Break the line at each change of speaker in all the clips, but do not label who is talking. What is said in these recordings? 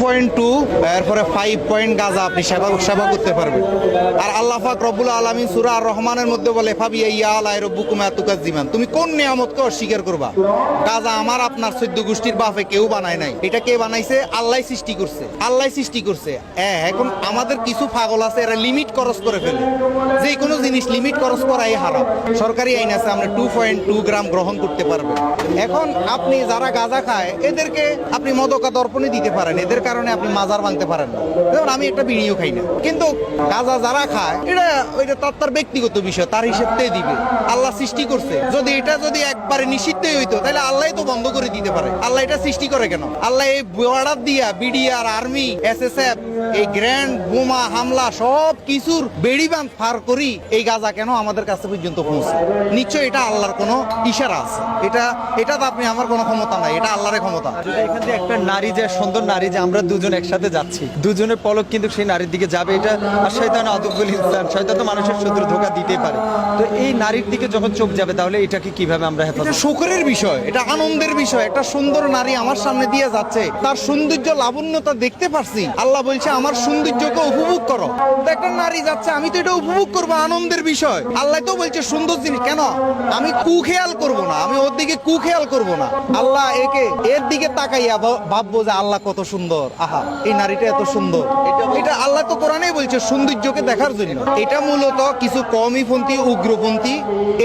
2.2 এরপরে 5 পয়েন্ট গাঁজা আপনি সেবা করতে পারবেন। আর আল্লাহ পাক রব্বুল আলামিন সূরা আর রহমানের মধ্যে বলে ফাবিআইয়া আলাই রাব্বিকুমা তুকাজ্জিমান, তুমি কোন নিয়ামতকে অস্বীকার করবা? গাঁজা আমার আপনার 14 গোষ্ঠীর বাপে কেউ বানায় নাই, এটা কে বানাইছে? আল্লাহ সৃষ্টি করছে, আল্লাহ সৃষ্টি করছে। এখন আমাদের কিছু পাগল আছে, এরা লিমিট খরচ করে ফেলে, যে কোনো জিনিস লিমিট খরচ করাই হারাম। সরকারি আইন আছে আমরা 2.2 গ্রাম গ্রহণ করতে পারবেন। এখন আপনি যারা গাঁজা খায় এদেরকে আপনি মদকা দর্পণে দিতে পারেন, এদের কারণে আপনি মাজার ভাঙতে পারেন না। যেমন আমি একটা বিড়িও খাই না, কিন্তু গাঁজা যারা খায় এটা তার ব্যক্তিগত বিষয়, তার হিসেবতেই দিবে। আল্লাহ সৃষ্টি করছে, যদি একবারে নিষিদ্ধই হইতো তাহলে আল্লাহ তো বন্ধ করে দিতে পারে। আল্লাহ এটা সৃষ্টি করে কেন? আল্লাহ এই বর্ডার দিয়া বিডিআর, আর্মি, এসএসএফ, এই গ্র্যান্ড বোমা হামলা সব কিছুর বেড়িবাঁধ পার করি এই গাঁজা কেন আমাদের কাছে পর্যন্ত পৌঁছে? নিশ্চয় এটা আল্লাহর কোনো ইশারা আছে। এটা তো আপনি আমার কোনো ক্ষমতা নাই, এটা আল্লাহর ক্ষমতা।
এখান থেকে একটা নারী, যে সুন্দর নারী, যে আমরা দুজন একসাথে যাচ্ছি, দুজনের পলক কিন্তু সেই নারীর দিকে যাবে, এটা আর শয়তান আদুবুল ইনসান, শয়তান তো মানুষের শত্রু, ধোঁকা দিতেই পারে। তো এই নারীর দিকে যখন চোখ যাবে তাহলে এটাকে কিভাবে আমরা
এটা
হেফাজত?
শোকের বিষয়, এটা আনন্দের বিষয়। একটা সুন্দর নারী আমার সামনে দিয়ে যাচ্ছে, তার সৌন্দর্য লাবণ্যতা দেখতে পারছি, আল্লাহ বলছে আমার সৌন্দর্যকে উপভোগ করো। তো একটা নারী যাচ্ছে, আমি তো এটা উপভোগ করবো, আনন্দের বিষয়। আল্লাহ তো বলছে সুন্দর জিনিস, কেন আমি কুখেয়াল করব না, আমি ওর দিকে কুখেয়াল করব না। আল্লাহ এর দিকে তাকাইয়া ভাববো যে আল্লাহ কত সুন্দর, আহা এই নারীটা এত সুন্দর। এটা আল্লাহ তো কোরআনেই বলছে সৌন্দর্যকে দেখার জন্য। এটা মূলত কিছু কওমিপন্থী, উগ্রপন্থী,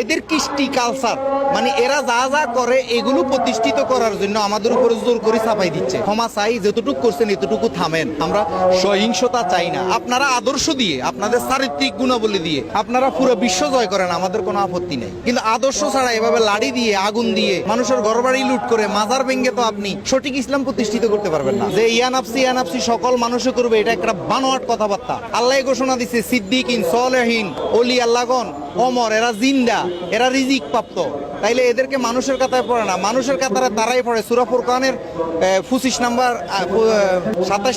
এদের কৃষ্টি কালচার, মানে এরা যা যা করে এগুলো প্রতিষ্ঠিত করার জন্য আমাদের উপরে জোর করে চাপাই দিচ্ছে। ক্ষমা চাই, যতটুকু করছেন এতটুকু থামেন। আমরা সহিংসতা চাই না। আপনারা আদর্শ দিয়ে, আপনাদের চারিত্রিক গুণাবলী দিয়ে আপনারা পুরো বিশ্ব জয় করেন, আমাদের কোনো আপত্তি নেই। কিন্তু আদর্শ ছাড়া এভাবে লাড়ি দিয়ে, আগুন দিয়ে মানুষের ঘরবাড়ি লুট করে মাজার ভেঙে তো আপনি সঠিক ইসলাম প্রতিষ্ঠিত করতে পারবেন না। যে ইয়ানাফসি সকল মানুষে করবে, এটা একটা বানোয়াট কথাবার্তা। আল্লাহ ঘোষণা দিচ্ছে সিদ্দিকিন, সলেহিন, ওলি আল্লাহগণ, ওমর, এরা জিন্দা, এরা রিজিক প্রাপ্ত। তাইলে এদেরকে মানুষের কাতারে পড়ে না, মানুষের কাতারে তারাই পড়ে। সূরা ফুরকানের 27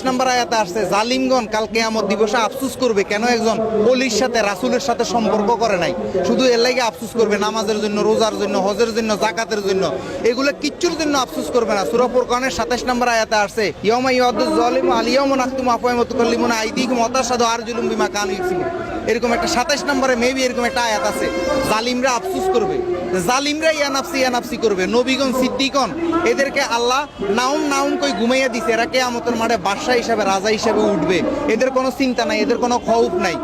নম্বর আয়াতে আসছে, জালিমগণ কাল কিয়ামত দিবসে আফসোস করবে কেন একজন ওলির সাথে, রাসূলের সাথে সম্পর্ক করে নাই। শুধু এর লাগি আফসোস করবে, নামাজের জন্য, রোজার জন্য, হজের জন্য, যাকাতের জন্য, এগুলো কিচ্ছুর জন্য আফসোস করবে না। সূরা ফুরকানের 27 নম্বর আয়াতে আসছে, ইয়াউমা ইয়াদুজ জালিমু আল ইয়াউমা নাখতিমু আফওয়াহিম ওয়া তুকাল্লিমুনা আইদিহিম ওয়া তাশহাদু আরজুলুহুম বিমা কানু ইয়াকসিবুন। এরকম একটা 27 নম্বরে মেবি এরকম একটা আয়াত আছে। জালিমরা আফসোস করবে, জালিমরা ইয়ানাফসি করবে। নবীগণ, সিদ্দিকগণ, এদেরকে আল্লাহ নাউম কই ঘুমাইয়া দিছে। এরা কিয়ামতের মাঠে বাদশা হিসাবে, রাজা হিসাবে উঠবে। এদের কোনো চিন্তা নাই, এদের কোনো খৌফ নাই।